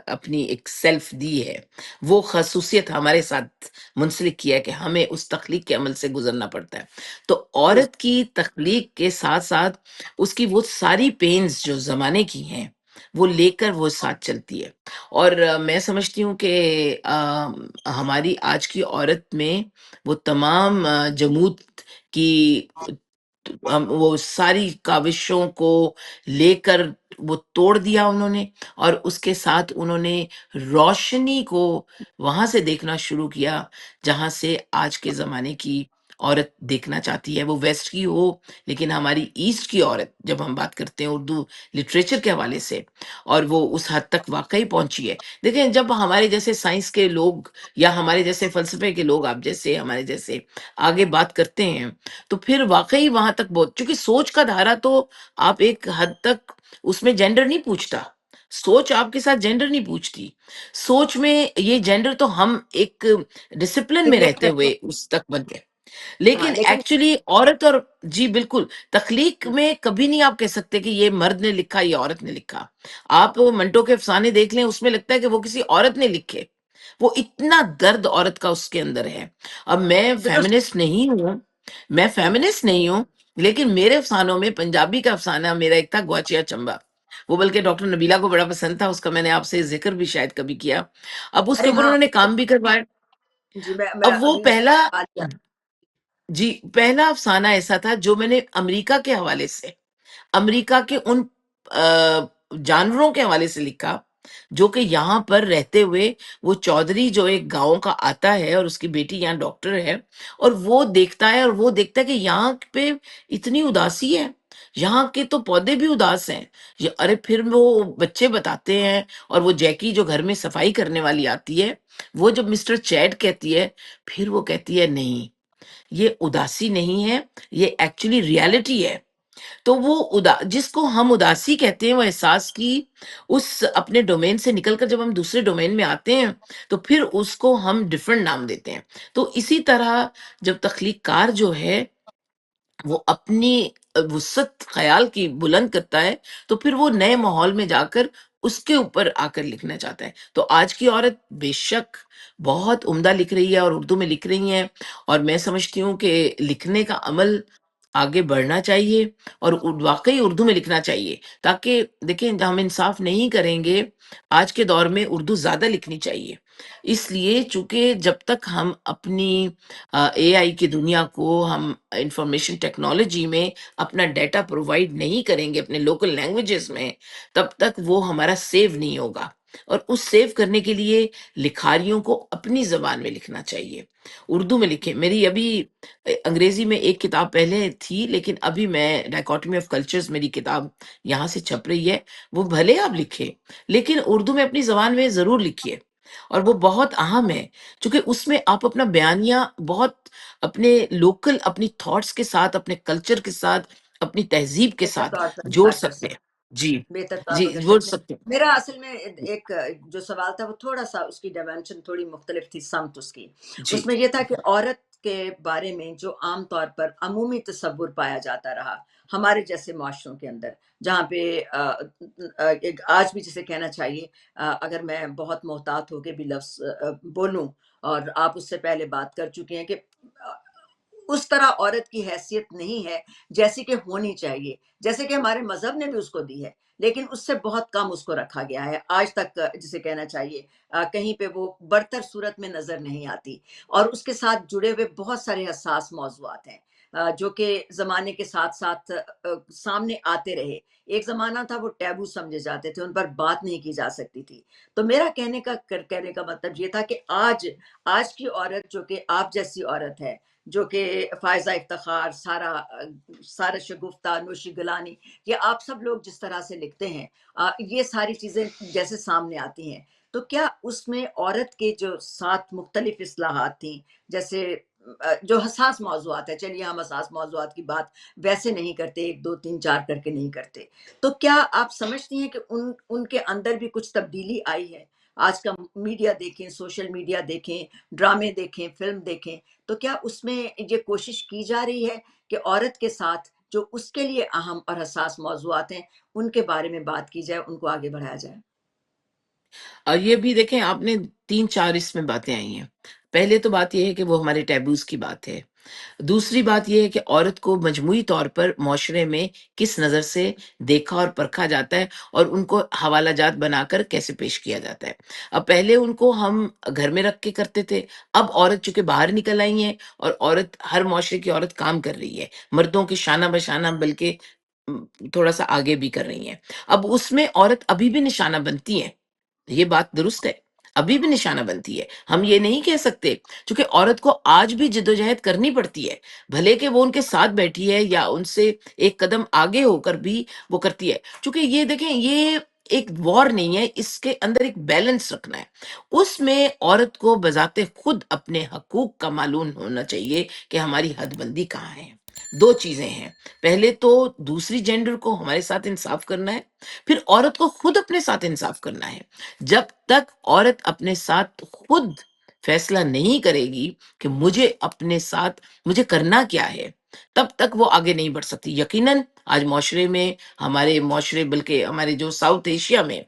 S2: اپنی ایک سیلف دی ہے، وہ خصوصیت ہمارے ساتھ منسلک کیا ہے کہ ہمیں اس تخلیق کے عمل سے گزرنا پڑتا ہے۔ تو
S1: درست،
S2: عورت کی تخلیق کے ساتھ ساتھ اس کی وہ ساری پینز جو زمانے کی ہیں وہ لے کر وہ ساتھ چلتی ہے۔ اور میں سمجھتی ہوں کہ ہماری آج کی عورت میں وہ تمام جمود کی وہ ساری کاوشوں کو لے کر وہ توڑ دیا انہوں نے، اور اس کے ساتھ انہوں نے روشنی کو وہاں سے دیکھنا شروع کیا جہاں سے آج کے زمانے کی عورت دیکھنا چاہتی ہے، وہ ویسٹ کی ہو، لیکن ہماری ایسٹ کی عورت جب ہم بات کرتے ہیں اردو لٹریچر کے حوالے سے، اور وہ اس حد تک واقعی پہنچی ہے۔ دیکھیں جب ہمارے جیسے سائنس کے لوگ یا ہمارے جیسے فلسفے کے لوگ، آپ جیسے ہمارے جیسے آگے بات کرتے ہیں، تو پھر واقعی وہاں تک بہت، چونکہ سوچ کا دھارا تو آپ ایک حد تک اس میں جینڈر نہیں پوچھتا، سوچ آپ کے ساتھ جینڈر نہیں پوچھتی، سوچ میں یہ جینڈر تو ہم ایک ڈسپلن میں رہتے
S1: سگنیفیکنس،
S2: ہوئے اس تک بن گئے،
S1: ہاں،
S2: لیکن
S1: لیکن
S2: ایکچولی عورت اور جی بالکل تخلیق میں کبھی نہیں آپ کہہ سکتے کہ یہ مرد نے لکھا یا عورت نے لکھا۔ آپ منٹو کے افسانے دیکھ لیں، اس میں لگتا ہے کہ وہ کسی عورت نے لکھے، وہ اتنا درد عورت کا اس کے اندر ہے۔ اب میں
S1: درست،
S2: فیمنسٹ نہیں ہوں، میں فیمنسٹ نہیں ہوں، لیکن میرے افسانوں میں پنجابی کا افسانہ میرا ایک تھا گواچیا چمبا، وہ بلکہ ڈاکٹر نبیلہ کو بڑا پسند تھا، اس کا میں نے آپ سے ذکر بھی شاید کبھی کیا۔ اب اس کے
S1: ارے
S2: اوپر
S1: ہاں،
S2: انہوں نے کام بھی کروایا۔
S1: جی میں
S2: اب وہ
S1: ابھی اس
S2: پہلا،
S1: سوال کیا،
S2: جی پہلا افسانہ ایسا تھا جو میں نے امریکہ کے حوالے سے، امریکہ کے ان جانوروں کے حوالے سے لکھا جو کہ یہاں پر رہتے ہوئے، وہ چودھری جو ایک گاؤں کا آتا ہے اور اس کی بیٹی یہاں ڈاکٹر ہے، اور وہ دیکھتا ہے، اور وہ دیکھتا ہے کہ یہاں پہ اتنی اداسی ہے، یہاں کے تو پودے بھی اداس ہیں۔ ارے پھر وہ بچے بتاتے ہیں، اور وہ جیکی جو گھر میں صفائی کرنے والی آتی ہے، وہ جب مسٹر چیڈ کہتی ہے، پھر وہ کہتی ہے نہیں، یہ اداسی نہیں ہے، یہ ایکچولی ریالٹی ہے۔ تو وہ جس کو ہم اداسی کہتے ہیں، وہ احساس کی اس اپنے ڈومین سے نکل کر جب ہم دوسرے ڈومین میں آتے ہیں تو پھر اس کو ہم ڈفرنٹ نام دیتے ہیں۔ تو اسی طرح جب تخلیق کار جو ہے وہ اپنی وسعت خیال کی بلند کرتا ہے، تو پھر وہ نئے ماحول میں جا کر اس کے اوپر آ کر لکھنا چاہتا ہے۔ تو آج کی عورت بے شک بہت عمدہ لکھ رہی ہے اور اردو میں لکھ رہی ہیں، اور میں سمجھتی ہوں کہ لکھنے کا عمل آگے بڑھنا چاہیے، اور واقعی اردو میں لکھنا چاہیے، تاکہ دیکھیں ہم انصاف نہیں کریں گے، آج کے دور میں اردو زیادہ لکھنی چاہیے، اس لیے چونکہ جب تک ہم اپنی اے آئی کی دنیا کو، ہم انفارمیشن ٹیکنالوجی میں اپنا ڈیٹا پرووائڈ نہیں کریں گے اپنے لوکل لینگویجز میں، تب تک وہ ہمارا سیو نہیں ہوگا۔ اور اس سیو کرنے کے لیے لکھاریوں کو اپنی زبان میں لکھنا چاہیے، اردو میں لکھیں۔ میری ابھی انگریزی میں ایک کتاب پہلے تھی، لیکن ابھی میں ڈائکوٹمی آف کلچرز میری کتاب یہاں سے چھپ رہی ہے، وہ بھلے آپ لکھیں لیکن اردو میں اپنی زبان میں ضرور لکھیے، اور وہ بہت اہم ہے، چونکہ اس میں آپ اپنا بیانیہ بہت اپنے لوکل، اپنی تھاٹس کے ساتھ، اپنے کلچر کے ساتھ، اپنی تہذیب کے
S1: بہتر
S2: ساتھ
S1: طور پر
S2: جوڑ
S1: اظہار کر
S2: سکتے
S1: سکتے
S2: ہیں۔ جی
S1: بہتر تو آپ
S2: جی
S1: اگر
S2: بول
S1: سچ میں.
S2: سکتے ہیں.
S1: میرا اصل میں ایک جو سوال تھا وہ تھوڑا سا اس کی ڈائمینشن تھوڑی مختلف تھی، سمت اس کی.
S2: جی
S1: اس میں یہ تھا کہ عورت کے بارے میں جو عام طور پر عمومی تصور پایا جاتا رہا ہمارے جیسے معاشروں کے اندر، جہاں پہ آج بھی جسے کہنا چاہیے، اگر میں بہت محتاط ہو کے بھی لفظ بولوں، اور آپ اس سے پہلے بات کر چکے ہیں کہ اس طرح عورت کی حیثیت نہیں ہے جیسی کہ ہونی چاہیے، جیسے کہ ہمارے مذہب نے بھی اس کو دی ہے، لیکن اس سے بہت کم اس کو رکھا گیا ہے آج تک. جسے کہنا چاہیے کہیں پہ وہ برتر صورت میں نظر نہیں آتی، اور اس کے ساتھ جڑے ہوئے بہت سارے حساس موضوعات ہیں جو کہ زمانے کے ساتھ ساتھ سامنے آتے رہے. ایک زمانہ تھا وہ ٹیبو سمجھے جاتے تھے، ان پر بات نہیں کی جا سکتی تھی. تو میرا کہنے کا مطلب یہ تھا کہ آج کی عورت جو کہ آپ جیسی عورت ہے، جو کہ فائزہ افتخار، سارا شگفتہ، نوشی گلانی، یہ آپ سب لوگ جس طرح سے لکھتے ہیں، یہ ساری چیزیں جیسے سامنے آتی ہیں، تو کیا اس میں عورت کے جو 7 مختلف اصلاحات تھیں، جیسے جو حساس موضوعات ہیں، چلیے ہم حساس موضوعات کی بات ویسے نہیں کرتے، 1 2 3 4 کر کے نہیں کرتے، تو کیا آپ سمجھتی ہیں کہ ان کے اندر بھی کچھ تبدیلی آئی ہے؟ آج کا میڈیا دیکھیں، سوشل میڈیا دیکھیں، ڈرامے دیکھیں، فلم دیکھیں، تو کیا اس میں یہ کوشش کی جا رہی ہے کہ عورت کے ساتھ جو اس کے لیے اہم اور حساس موضوعات ہیں ان کے بارے میں بات کی جائے، ان کو آگے بڑھایا جائے؟
S2: اور یہ بھی دیکھیں، آپ نے 3 4 اس میں باتیں آئی ہیں. پہلے تو بات یہ ہے کہ وہ ہمارے ٹیبوز کی بات ہے. دوسری بات یہ ہے کہ عورت کو مجموعی طور پر معاشرے میں کس نظر سے دیکھا اور پرکھا جاتا ہے، اور ان کو حوالہ جات بنا کر کیسے پیش کیا جاتا ہے. اب پہلے ان کو ہم گھر میں رکھ کے کرتے تھے، اب عورت چونکہ باہر نکل آئی ہیں، اور عورت، ہر معاشرے کی عورت کام کر رہی ہے، مردوں کے شانہ بشانہ، بلکہ تھوڑا سا آگے بھی کر رہی ہیں. اب اس میں عورت ابھی بھی نشانہ بنتی ہے، یہ بات درست ہے، ابھی بھی نشانہ بنتی ہے. ہم یہ نہیں کہہ سکتے، چونکہ عورت کو آج بھی جدوجہد کرنی پڑتی ہے، بھلے کہ وہ ان کے ساتھ بیٹھی ہے یا ان سے ایک قدم آگے ہو کر بھی وہ کرتی ہے. چونکہ یہ دیکھیں، یہ ایک وار نہیں ہے، اس کے اندر ایک بیلنس رکھنا ہے. اس میں عورت کو بذات خود اپنے حقوق کا معلوم ہونا چاہیے کہ ہماری حد بندی کہاں ہے. 2 چیزیں ہیں. پہلے تو دوسری جینڈر کو ہمارے ساتھ انصاف کرنا ہے، پھر عورت کو خود اپنے ساتھ انصاف کرنا ہے. جب تک عورت اپنے ساتھ خود فیصلہ نہیں کرے گی کہ مجھے کرنا کیا ہے، تب تک وہ آگے نہیں بڑھ سکتی. یقیناً آج معاشرے میں، ہمارے معاشرے، بلکہ ہمارے جو ساؤتھ ایشیا میں،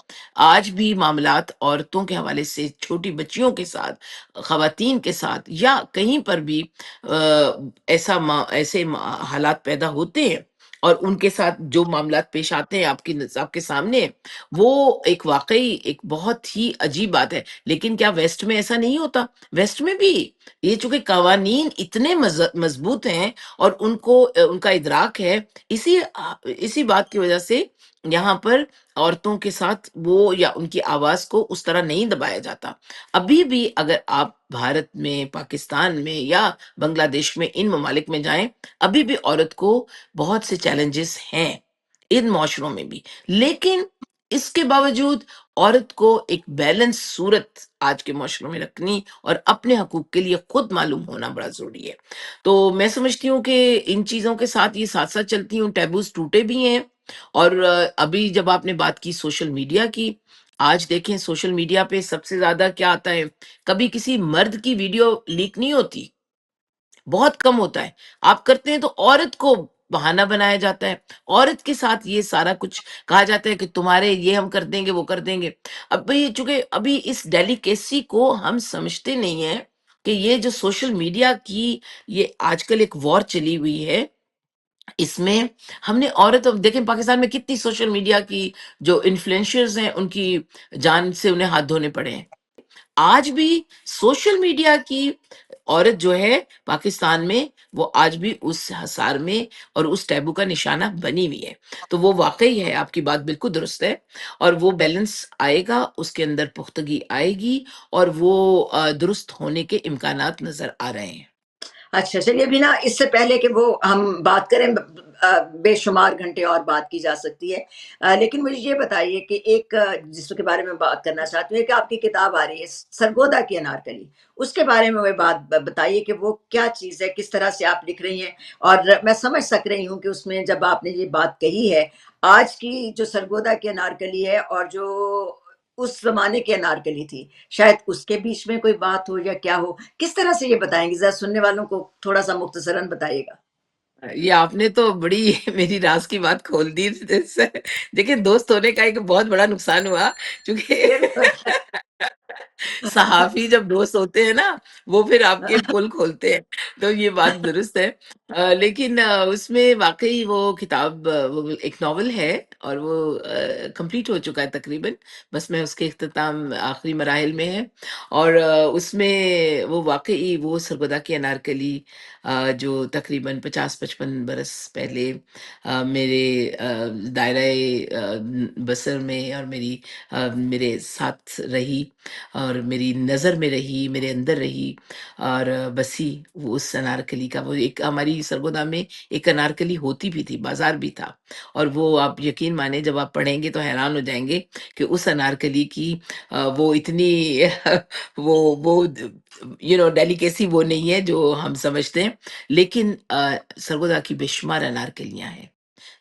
S2: آج بھی معاملات عورتوں کے حوالے سے، چھوٹی بچیوں کے ساتھ، خواتین کے ساتھ، یا کہیں پر بھی ایسے حالات پیدا ہوتے ہیں، اور ان کے ساتھ جو معاملات پیش آتے ہیں آپ کے سامنے، وہ ایک واقعی ایک بہت ہی عجیب بات ہے. لیکن کیا ویسٹ میں ایسا نہیں ہوتا؟ ویسٹ میں بھی یہ چونکہ قوانین اتنے مضبوط ہیں، اور ان کا ادراک ہے، اسی بات کی وجہ سے یہاں پر عورتوں کے ساتھ وہ، یا ان کی آواز کو اس طرح نہیں دبایا جاتا. ابھی بھی اگر آپ بھارت میں، پاکستان میں، یا بنگلہ دیش میں، ان ممالک میں جائیں، ابھی بھی عورت کو بہت سے چیلنجز ہیں ان معاشروں میں بھی. لیکن اس کے باوجود عورت کو ایک بیلنس صورت آج کے معاشروں میں رکھنی، اور اپنے حقوق کے لیے خود معلوم ہونا بڑا ضروری ہے. تو میں سمجھتی ہوں کہ ان چیزوں کے ساتھ یہ ساتھ ساتھ چلتی ہوں. ٹیبوز ٹوٹے بھی ہیں. اور ابھی جب آپ نے بات کی سوشل میڈیا کی، آج دیکھیں سوشل میڈیا پہ سب سے زیادہ کیا آتا ہے؟ کبھی کسی مرد کی ویڈیو لیک نہیں ہوتی، بہت کم ہوتا ہے. آپ کرتے ہیں تو عورت کو بہانہ بنایا جاتا ہے، عورت کے ساتھ یہ سارا کچھ کہا جاتا ہے کہ تمہارے یہ ہم کر دیں گے، وہ کر دیں گے. چونکہ ابھی اس ڈیلیکیسی کو ہم سمجھتے نہیں ہیں کہ یہ جو سوشل میڈیا کی یہ آج کل ایک وار چلی ہوئی ہے، اس میں ہم نے عورت، دیکھیں پاکستان میں کتنی سوشل میڈیا کی جو انفلوئنشرز ہیں، ان کی جان سے انہیں ہاتھ دھونے پڑے ہیں. آج بھی سوشل میڈیا کی عورت جو ہے پاکستان میں، وہ آج بھی اس حصار میں اور اس ٹیبو کا نشانہ بنی ہوئی ہے. تو وہ واقعی ہے، آپ کی بات بالکل درست ہے، اور وہ بیلنس آئے گا، اس کے اندر پختگی آئے گی، اور وہ درست ہونے کے امکانات نظر آ رہے ہیں.
S1: اچھا چلیے، ابھی نا اس سے پہلے کہ وہ ہم بات کریں، بے شمار گھنٹے اور بات کی جا سکتی ہے، لیکن مجھے یہ بتائیے کہ ایک جس کے بارے میں بات کرنا چاہتی ہوں کہ آپ کی کتاب آ رہی ہے سرگودا کی انارکلی، اس کے بارے میں وہ بات بتائیے کہ وہ کیا چیز ہے، کس طرح سے آپ لکھ رہی ہیں. اور میں سمجھ سک رہی ہوں کہ اس میں جب آپ نے یہ بات کہی ہے، آج کی جو سرگودا کی انارکلی ہے اور جو اس زمانے کی انارکلی تھی، شاید اس کے بیچ میں کوئی بات ہو یا کیا ہو، کس طرح سے یہ بتائیں گے؟ ذرا سننے والوں کو تھوڑا سا مختصراً بتائیے گا۔
S2: یہ آپ نے تو بڑی میری راز کی بات کھول دی اس سے۔ دیکھیں، دوست ہونے کا ایک بہت بڑا نقصان ہوا، چونکہ
S1: یہ بھی ہوتا
S2: صحافی جب دوست ہوتے ہیں نا، وہ پھر آپ کے
S1: ہے۔
S2: پل کھولتے ہیں، تو یہ بات درست ہے۔ لیکن اس میں واقعی وہ کتاب، وہ ایک ناول ہے، اور وہ کمپلیٹ ہو چکا ہے تقریباً، بس میں اس کے اختتام آخری مراحل میں ہے۔ اور اس میں وہ واقعی وہ سرگودا کی انارکلی، جو تقریباً 50-55 برس پہلے میرے دائرۂ بصر میں اور میرے ساتھ رہی، اور میری نظر میں رہی، میرے اندر رہی، اور بسی وہ اس انارکلی کا، وہ ایک ہماری سرگودا میں ایک انارکلی ہوتی بھی تھی، بازار بھی تھا، اور وہ آپ یقین مانیں جب آپ پڑھیں گے تو حیران ہو جائیں گے کہ اس انارکلی کی وہ اتنی وہ ڈیلیکیسی وہ نہیں ہے جو ہم سمجھتے ہیں، لیکن سرگودا کی بے شمار انارکلیاں ہیں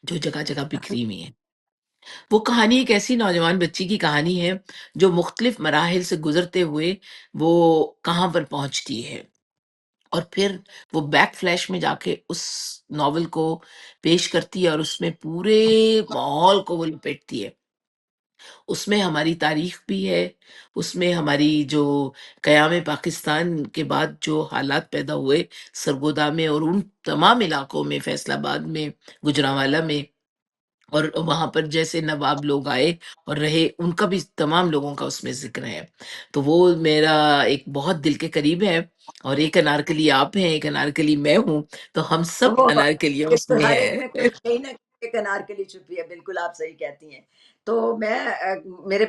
S2: جو جگہ جگہ بکھری ہوئی ہیں۔ وہ کہانی ایک ایسی نوجوان بچی کی کہانی ہے جو مختلف مراحل سے گزرتے ہوئے وہ کہاں پر پہنچتی ہے، اور پھر وہ بیک فلیش میں جا کے اس ناول کو پیش کرتی ہے، اور اس میں پورے ماحول کو وہ لپیٹتی ہے۔ اس میں ہماری تاریخ بھی ہے، اس میں ہماری جو قیام پاکستان کے بعد جو حالات پیدا ہوئے سرگودا میں اور ان تمام علاقوں میں، فیصل آباد میں، گجرانوالہ میں، اور وہاں پر جیسے نواب لوگ آئے اور رہے، ان کا بھی تمام لوگوں کا اس میں ذکر ہے۔ تو وہ میرا ایک بہت دل کے قریب ہے، اور ایک انارکلی آپ ہیں، ایک انارکلی میں ہوں، تو ہم سب
S1: اوہ،
S2: انارکلیاں
S1: پھر
S2: اس
S1: تو
S2: میں
S1: ہر ایک
S2: ہیں۔
S1: میں کہیں نہ کہیں ایک انارکلی چھپی ہے، بالکل آپ صحیح کہتی ہیں۔ تو میں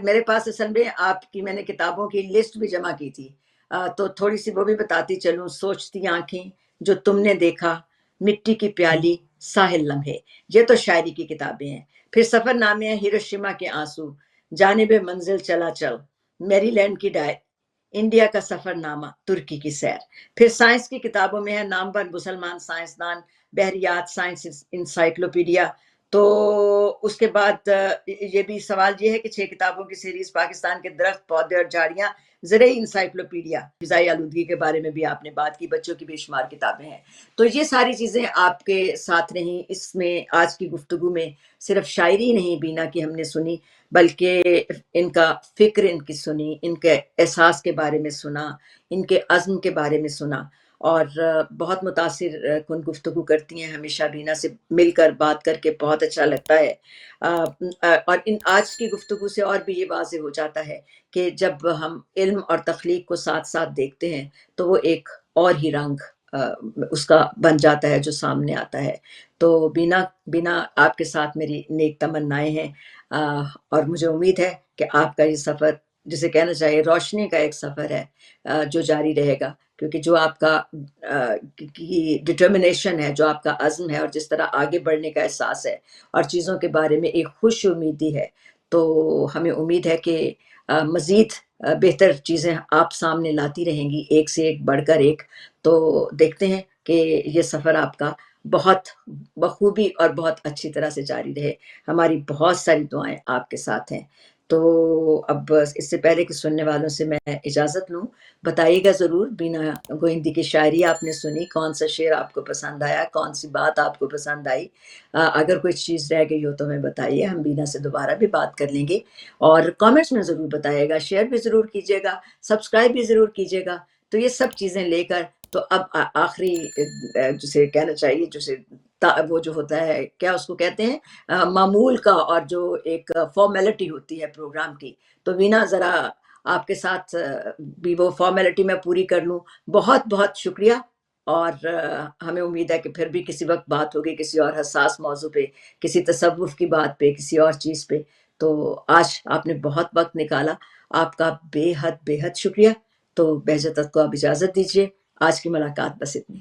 S1: میرے پاس اصل میں آپ کی میں نے کتابوں کی لسٹ بھی جمع کی تھی، تو تھوڑی سی وہ بھی بتاتی چلوں۔ سوچتی آنکھیں، جو تم نے دیکھا، مٹی کی پیالی، ساحل لمحے، یہ تو شاعری کی کتابیں ہیں۔ پھر سفر نامے ہیں، ہیروشیما کے آنسو، جانب منزل چلا چل، میری لینڈ کی ڈائر، انڈیا کا سفر نامہ، ترکی کی سیر۔ پھر سائنس کی کتابوں میں ہے نامور مسلمان سائنسدان، بحریات، سائنس انسائکلوپیڈیا۔ تو اس کے بعد یہ بھی سوال یہ ہے کہ 6 کتابوں کی سیریز پاکستان کے درخت، پودے اور جھاڑیاں، زرعی انسائکلوپیڈیا، فضائی آلودگی کے بارے میں بھی آپ نے بات کی، بچوں کی بے شمار کتابیں ہیں۔ تو یہ ساری چیزیں آپ کے ساتھ رہیں اس میں، آج کی گفتگو میں صرف شاعری نہیں بینا کی ہم نے سنی، بلکہ ان کا فکر ان کی سنی، ان کے احساس کے بارے میں سنا، ان کے عزم کے بارے میں سنا، اور بہت متاثر کن گفتگو کرتی ہیں ہمیشہ۔ بینا سے مل کر بات کر کے بہت اچھا لگتا ہے، اور ان آج کی گفتگو سے اور بھی یہ واضح ہو جاتا ہے کہ جب ہم علم اور تخلیق کو ساتھ ساتھ دیکھتے ہیں تو وہ ایک اور ہی رنگ اس کا بن جاتا ہے جو سامنے آتا ہے۔ تو بینا آپ کے ساتھ میری نیک تمنائیں ہیں، اور مجھے امید ہے کہ آپ کا یہ سفر، جسے کہنا چاہیے روشنی کا ایک سفر ہے، جو جاری رہے گا، کیونکہ جو آپ کا کی ڈٹرمنیشن ہے، جو آپ کا عزم ہے، اور جس طرح آگے بڑھنے کا احساس ہے، اور چیزوں کے بارے میں ایک خوش امیدی ہے، تو ہمیں امید ہے کہ مزید بہتر چیزیں آپ سامنے لاتی رہیں گی، ایک سے ایک بڑھ کر ایک۔ تو دیکھتے ہیں کہ یہ سفر آپ کا بہت بخوبی اور بہت اچھی طرح سے جاری رہے۔ ہماری بہت ساری دعائیں آپ کے ساتھ ہیں۔ تو اب اس سے پہلے کہ سننے والوں سے میں اجازت لوں، بتائیے گا ضرور، بینا گوئندی کی شاعری آپ نے سنی، کون سا شعر آپ کو پسند آیا، کون سی بات آپ کو پسند آئی؟ اگر کوئی چیز رہ گئی ہو تو ہمیں بتائیے، ہم بینا سے دوبارہ بھی بات کر لیں گے، اور کامنٹس میں ضرور بتائیے گا، شیئر بھی ضرور کیجیے گا، سبسکرائب بھی ضرور کیجیے گا۔ تو یہ سب چیزیں لے کر تو اب آخری جسے کہنا چاہیے، جسے وہ جو ہوتا ہے کیا اس کو کہتے ہیں، معمول کا، اور جو ایک فارمیلٹی ہوتی ہے پروگرام کی، تو بینا ذرا آپ کے ساتھ بھی وہ فارمیلٹی میں پوری کر لوں۔ بہت بہت شکریہ، اور ہمیں امید ہے کہ پھر بھی کسی وقت بات ہوگی کسی اور حساس موضوع پہ، کسی تصوف کی بات پہ، کسی اور چیز پہ۔ تو آج آپ نے بہت وقت نکالا، آپ کا بے حد شکریہ۔ تو بہجت کو اب اجازت دیجیے، آج کی ملاقات بس اتنی۔